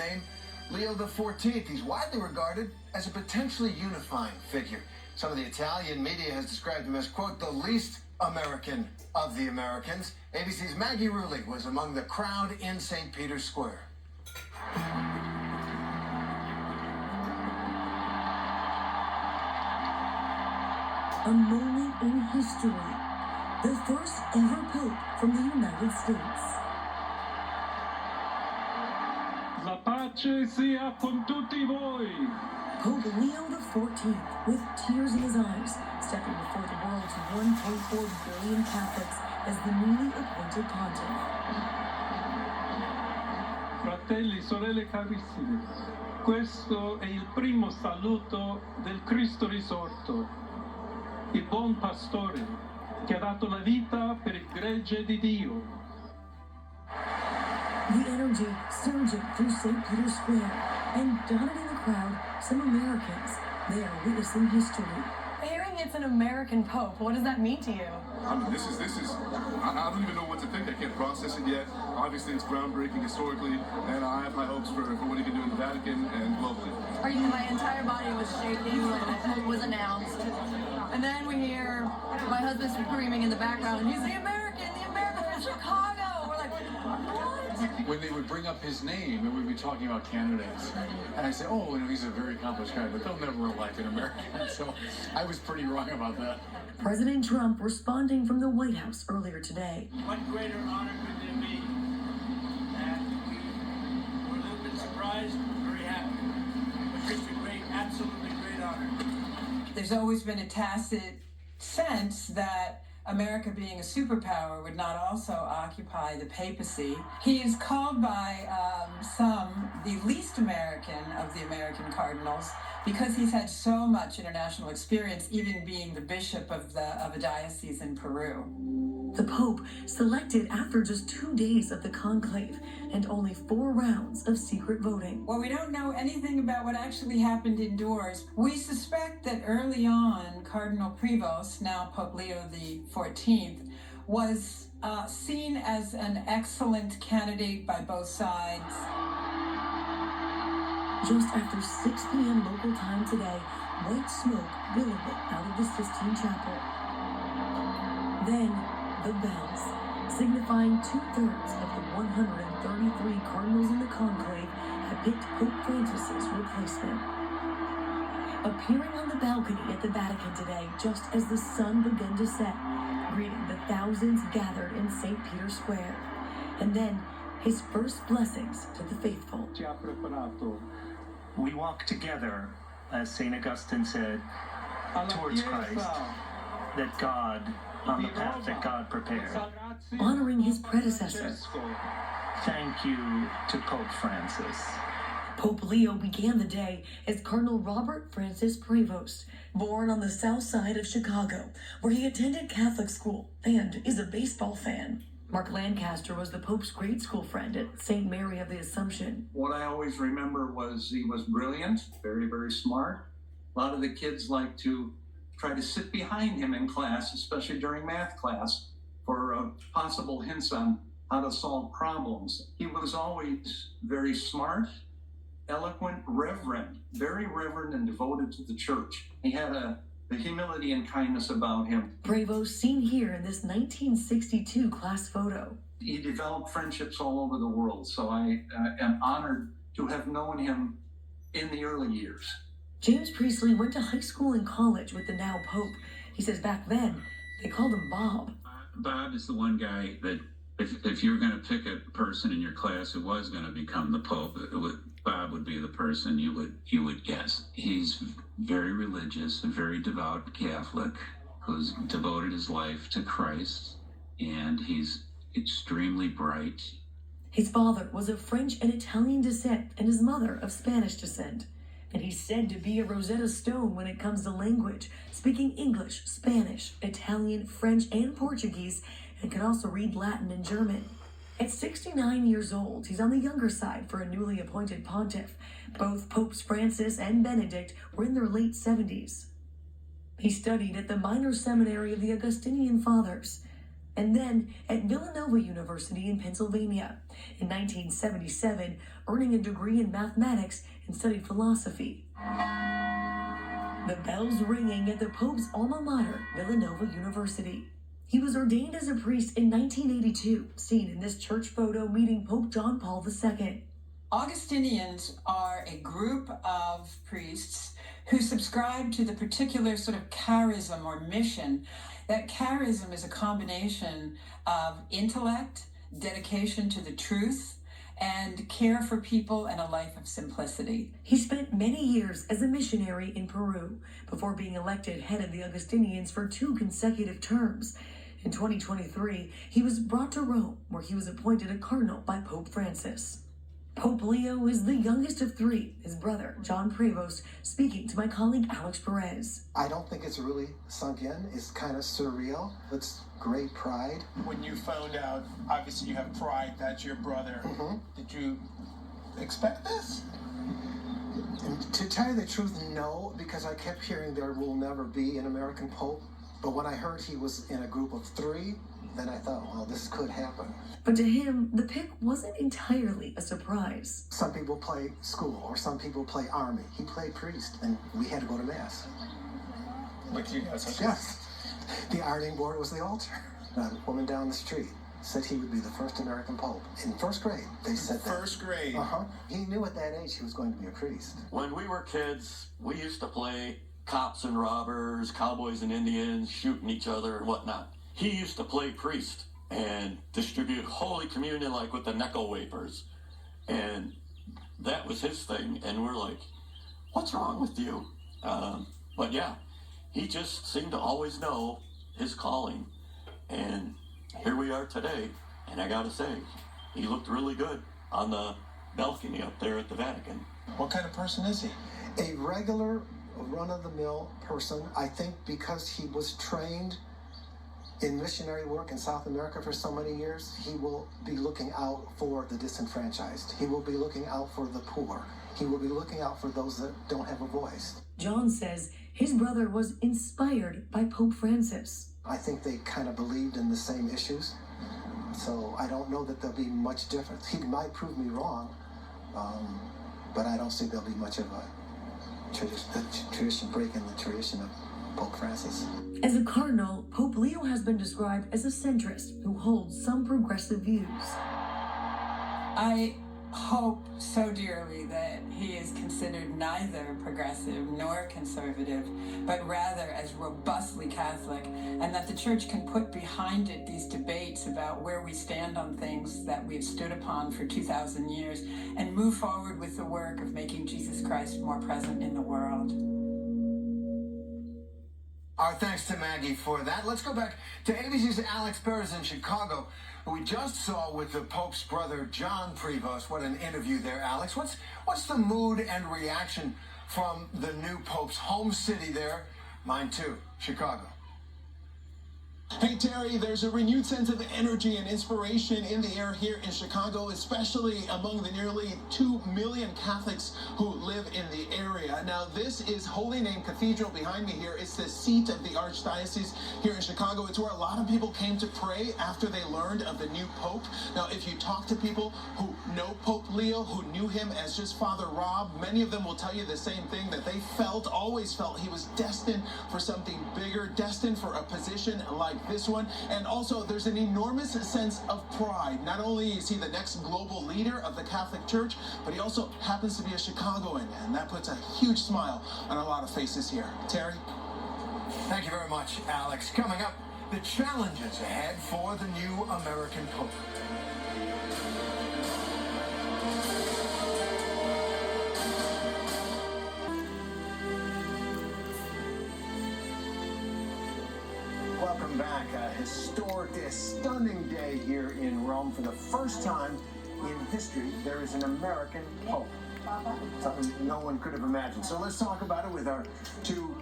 name Leo XIV. He's widely regarded as a potentially unifying figure. Some of the Italian media has described him as, quote, the least American of the Americans. ABC's Maggie Rulli was among the crowd in St. Peter's Square. A moment in history. The first ever Pope from the United States. La pace sia con tutti voi. Pope Leo XIV, with tears in his eyes, stepping before the world's 1.4 billion Catholics as the newly appointed pontiff. Fratelli, sorelle carissime, questo è il primo saluto del Cristo risorto, il buon pastore che ha dato la vita per il gregge di Dio. The energy surging through St. Peter's Square, and dotted in the crowd, some Americans. They are witnessing history. Hearing it's an American Pope, what does that mean to you? I mean, this is, I don't even know what to think. I can't process it yet. Obviously, it's groundbreaking historically, and I have high hopes for what he can do in the Vatican and globally. My entire body was shaking when the Pope was announced. And then we hear my husband screaming in the background, he's the American from Chicago. We're like, what? When they would bring up his name and we'd be talking about candidates, and I say, oh, he's a very accomplished guy, but they'll never elect an American. So I was pretty wrong about that. President Trump responding from the White House earlier today. What greater honor could there be? And we were a little bit surprised, very happy. But just a great, absolutely great honor. There's always been a tacit sense that America being a superpower would not also occupy the papacy. He is called by some the least American of the American cardinals because he's had so much international experience, even being the bishop of a diocese in Peru. The Pope selected after just 2 days of the conclave and only 4 rounds of secret voting. Well, we don't know anything about what actually happened indoors. We suspect that early on, Cardinal Prevost, now Pope Leo XIV, was seen as an excellent candidate by both sides. Just after 6 p.m. local time today, white smoke billowed out of the Sistine Chapel. Then, the bells, signifying 2/3 of the 133 cardinals in the conclave had picked Pope Francis's replacement. Appearing on the balcony at the Vatican today, just as the sun began to set, greeting the thousands gathered in St. Peter's Square, and then his first blessings to the faithful. We walk together, as St. Augustine said, towards Christ, that God, on the path that God prepared. Honoring his predecessor. Thank you to Pope Francis. Pope Leo began the day as Cardinal Robert Francis Prevost, born on the south side of Chicago, where he attended Catholic school and is a baseball fan. Mark Lancaster was the Pope's grade school friend at St. Mary of the Assumption. What I always remember was he was brilliant, very, very smart. A lot of the kids like to try to sit behind him in class, especially during math class, for possible hints on how to solve problems. He was always very smart, eloquent, reverent, very reverent and devoted to the church. He had the humility and kindness about him. Prevost seen here in this 1962 class photo. He developed friendships all over the world, so I am honored to have known him in the early years. James Priestley went to high school and college with the now Pope. He says back then, they called him Bob. Bob is the one guy that if you were going to pick a person in your class who was going to become the Pope, Bob would be the person you would guess. He's very religious, a very devout Catholic who's devoted his life to Christ, and he's extremely bright. His father was of French and Italian descent, and his mother of Spanish descent. And he's said to be a Rosetta Stone when it comes to language, speaking English, Spanish, Italian, French, and Portuguese, and can also read Latin and German. At 69 years old, he's on the younger side for a newly appointed pontiff. Both Popes Francis and Benedict were in their late 70s. He studied at the minor seminary of the Augustinian Fathers. and then at Villanova University in Pennsylvania. In 1977, earning a degree in mathematics and studied philosophy. The bells ringing at the Pope's alma mater, Villanova University. He was ordained as a priest in 1982, seen in this church photo meeting Pope John Paul II. Augustinians are a group of priests who subscribe to the particular sort of charism or mission. That charism is a combination of intellect, dedication to the truth, and care for people and a life of simplicity. He spent many years as a missionary in Peru before being elected head of the Augustinians for 2 consecutive terms. In 2023, he was brought to Rome, where he was appointed a cardinal by Pope Francis. Pope Leo is the youngest of 3, his brother, John Prevost, speaking to my colleague Alex Perez. I don't think it's really sunk in. It's kind of surreal. It's great pride. When you found out, obviously you have pride, that's your brother. Mm-hmm. Did you expect this? And to tell you the truth, no, because I kept hearing there will never be an American Pope. But when I heard he was in a group of 3, then I thought, well, this could happen. But to him, the pick wasn't entirely a surprise. Some people play school, or some people play army. He played priest, and we had to go to Mass. With you guys? Yes. The ironing board was the altar. A woman down the street said he would be the first American Pope. In first grade, they said that. First grade? Uh-huh. He knew at that age he was going to be a priest. When we were kids, we used to play cops and robbers, cowboys and Indians, shooting each other and whatnot. He used to play priest and distribute Holy Communion like with the nickel wafers. And that was his thing. And we're like, what's wrong with you? But yeah, he just seemed to always know his calling. And here we are today. And I gotta say, he looked really good on the balcony up there at the Vatican. What kind of person is he? A regular, run-of-the-mill person. I think because he was trained in missionary work in South America for so many years, he will be looking out for the disenfranchised. He will be looking out for the poor. He will be looking out for those that don't have a voice. John says his brother was inspired by Pope Francis. I think they kind of believed in the same issues, so I don't know that there'll be much difference. He might prove me wrong, but I don't see there'll be much of a tradition breaking the tradition of Pope Francis. As a cardinal, Pope Leo has been described as a centrist who holds some progressive views. I hope so dearly that he is considered neither progressive nor conservative, but rather as robustly Catholic, and that the Church can put behind it these debates about where we stand on things that we've stood upon for 2,000 years and move forward with the work of making Jesus Christ more present in the world. Our thanks to Maggie for that. Let's go back to ABC's Alex Perez in Chicago, who we just saw with the Pope's brother, John Prevost. What an interview there, Alex. What's the mood and reaction from the new Pope's home city there? Mine too, Chicago. Hey Terry, there's a renewed sense of energy and inspiration in the air here in Chicago, especially among the nearly 2 million Catholics who live in the area. Now, this is Holy Name Cathedral behind me here. It's the seat of the Archdiocese here in Chicago. It's where a lot of people came to pray after they learned of the new Pope. Now, if you talk to people who know Pope Leo, who knew him as just Father Rob, many of them will tell you the same thing, that they always felt he was destined for something bigger, destined for a position like this one. And also there's an enormous sense of pride. Not only is he the next global leader of the Catholic Church, but he also happens to be a Chicagoan, and that puts a huge smile on a lot of faces here. Terry? Thank you very much, Alex. Coming up, the challenges ahead for the new American Pope. Welcome back. A historic, a stunning day here in Rome. For the first time in history, there is an American Pope. Something no one could have imagined. So let's talk about it with our 2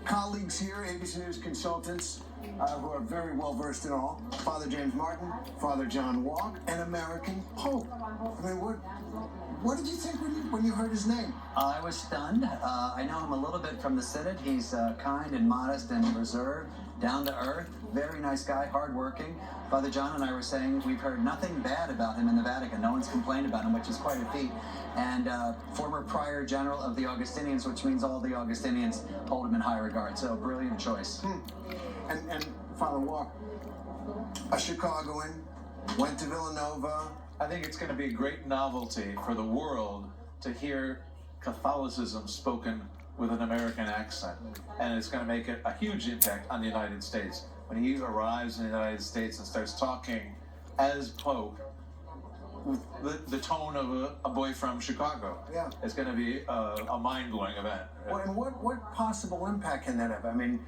colleagues here, ABC News consultants, who are very well versed in all. Father James Martin, Father John Walk, an American Pope. I mean, what did you think when you heard his name? I was stunned. I know him a little bit from the Synod. He's kind and modest and reserved, down to earth, very nice guy, hardworking. Father John and I were saying we've heard nothing bad about him in the Vatican. No one's complained about him, which is quite a feat. And former prior general of the Augustinians, which means all the Augustinians hold him in high regard. So, brilliant choice. And Father Walk, a Chicagoan, went to Villanova. I think it's going to be a great novelty for the world to hear Catholicism spoken with an American accent. And it's going to make a huge impact on the United States. When he arrives in the United States and starts talking as Pope with the tone of a boy from Chicago. Yeah. It's going to be a mind-blowing event. Well, and what possible impact can that have? I mean,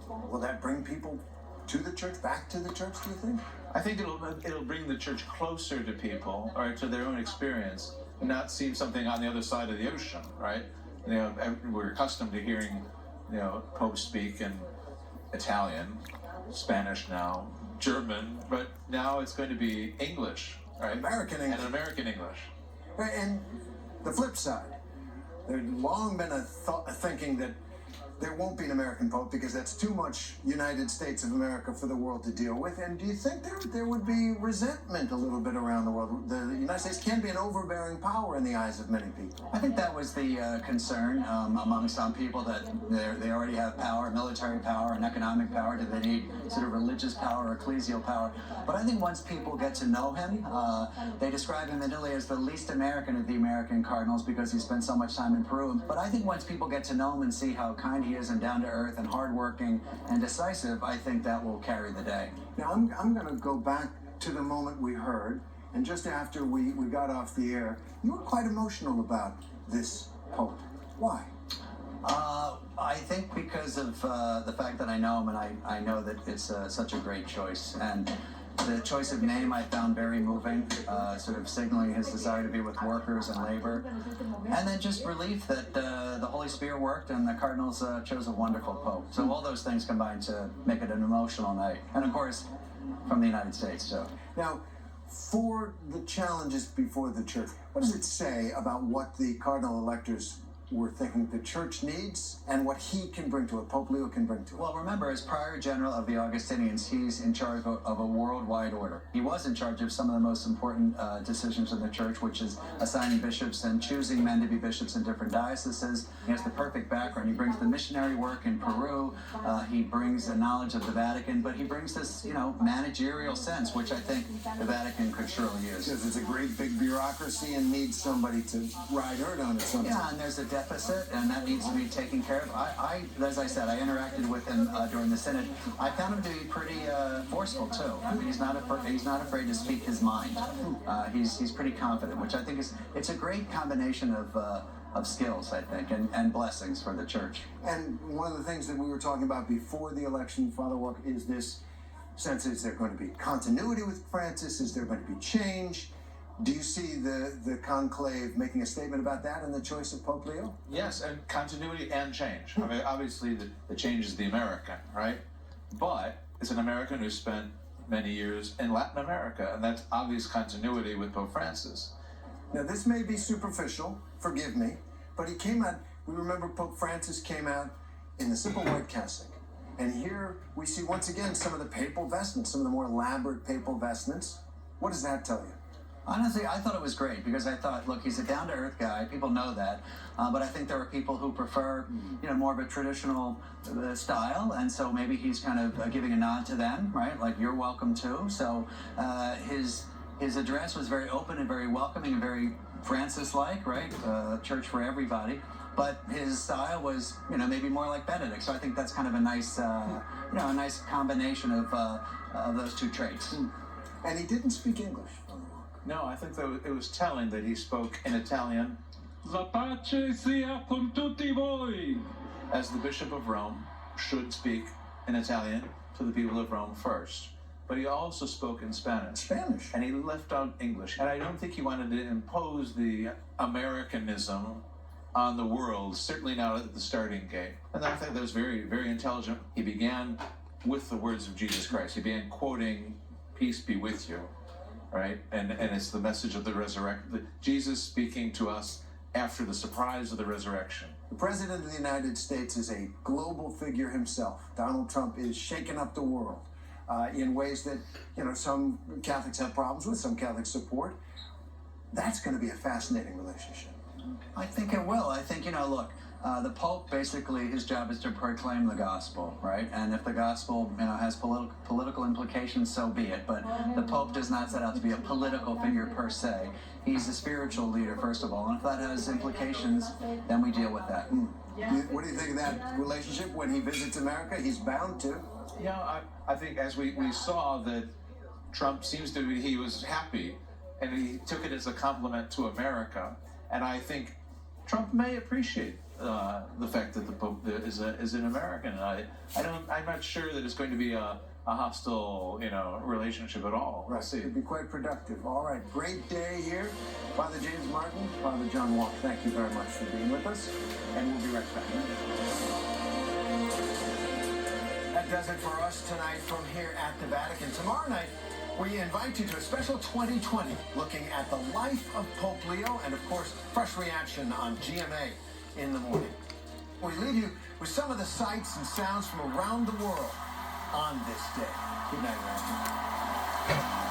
will that bring people to the church, back to the church, do you think? I think it'll bring the church closer to people, or to their own experience, and not seem something on the other side of the ocean, right? You know, we're accustomed to hearing, you know, popes speak in Italian, Spanish now, German, but now it's going to be English, right? American English. And American English. And the flip side, there's long been a thinking that there won't be an American Pope because that's too much United States of America for the world to deal with. And do you think there would be resentment a little bit around the world? The United States can be an overbearing power in the eyes of many people. I think that was the concern among some people, that they already have power, military power and economic power. Do they need sort of religious power or ecclesial power? But I think once people get to know him, they describe him in Italy as the least American of the American cardinals because he spent so much time in Peru. But I think once people get to know him and see how kind he is and down to earth and hardworking and decisive, I think that will carry the day. Now I'm going to go back to the moment we heard, and just after we got off the air, you were quite emotional about this Pope. Why? I think because of the fact that I know him, and I know that it's such a great choice. And the choice of name I found very moving, sort of signaling his desire to be with workers and labor. And then just relief that the Holy Spirit worked and the cardinals chose a wonderful Pope. So all those things combined to make it an emotional night. And of course, from the United States, too. Now, for the challenges before the church, what does it say about what the cardinal electors were thinking the church needs and what he can bring to it, Pope Leo can bring to it? Well, remember, as prior general of the Augustinians, he's in charge of a worldwide order. He was in charge of some of the most important decisions in the church, which is assigning bishops and choosing men to be bishops in different dioceses. He has the perfect background. He brings the missionary work in Peru. He brings a knowledge of the Vatican, but he brings this, you know, managerial sense, which I think the Vatican could surely use. Because it's a great big bureaucracy and needs somebody to ride herd on it sometimes. Yeah, and there's a deficit, and that needs to be taken care of. As I said, I interacted with him during the synod. I found him to be pretty forceful too. I mean, he's not afraid to speak his mind. He's pretty confident, which I think it's a great combination of skills, I think, and blessings for the church. And one of the things that we were talking about before the election, Father Walk, is this sense: is there going to be continuity with Francis? Is there going to be change? Do you see the conclave making a statement about that in the choice of Pope Leo? Yes, and continuity and change. I mean, obviously the change is the American, right? But it's an American who spent many years in Latin America, and that's obvious continuity with Pope Francis. Now, this may be superficial, forgive me, but he came out, we remember Pope Francis came out in the simple white cassock. And here we see once again some of the papal vestments, some of the more elaborate papal vestments. What does that tell you? Honestly, I thought it was great because I thought, look, he's a down-to-earth guy. People know that. But I think there are people who prefer, you know, more of a traditional style. And so maybe he's kind of giving a nod to them, right? Like, you're welcome too. So his address was very open and very welcoming and very Francis-like, right? Church for everybody. But his style was, you know, maybe more like Benedict. So I think that's kind of a nice, you know, a nice combination of those two traits. And he didn't speak English. No, I think that it was telling that he spoke in Italian. La pace sia con tutti voi. As the Bishop of Rome should speak in Italian to the people of Rome first. But he also spoke in Spanish. And he left out English. And I don't think he wanted to impose the Americanism on the world, certainly not at the starting gate. And I think that was very, very intelligent. He began with the words of Jesus Christ. He began quoting, "Peace be with you." Right? And it's the message of the resurrection. Jesus speaking to us after the surprise of the resurrection. The President of the United States is a global figure himself. Donald Trump is shaking up the world in ways that, some Catholics have problems with, some Catholics support. That's going to be a fascinating relationship. I think it will. I think, look, the Pope, basically, his job is to proclaim the gospel, right? And if the gospel, has political implications, so be it. But the Pope does not set out to be a political figure per se. He's a spiritual leader, first of all. And if that has implications, then we deal with that. What do you think of that relationship when he visits America? He's bound to. Yeah, I think as we saw that Trump seems to be, he was happy, and he took it as a compliment to America. And I think Trump may appreciate the fact that the Pope is an American. I'm not sure that it's going to be a hostile, relationship at all. We'll see. It'd be quite productive. All right, great day here. Father James Martin, Father John Walk, thank you very much for being with us, and we'll be right back. That does it for us tonight from here at the Vatican. Tomorrow night, we invite you to a special 2020 looking at the life of Pope Leo and, of course, fresh reaction on GMA in the morning. We leave you with some of the sights and sounds from around the world on this day. Good night, Randy.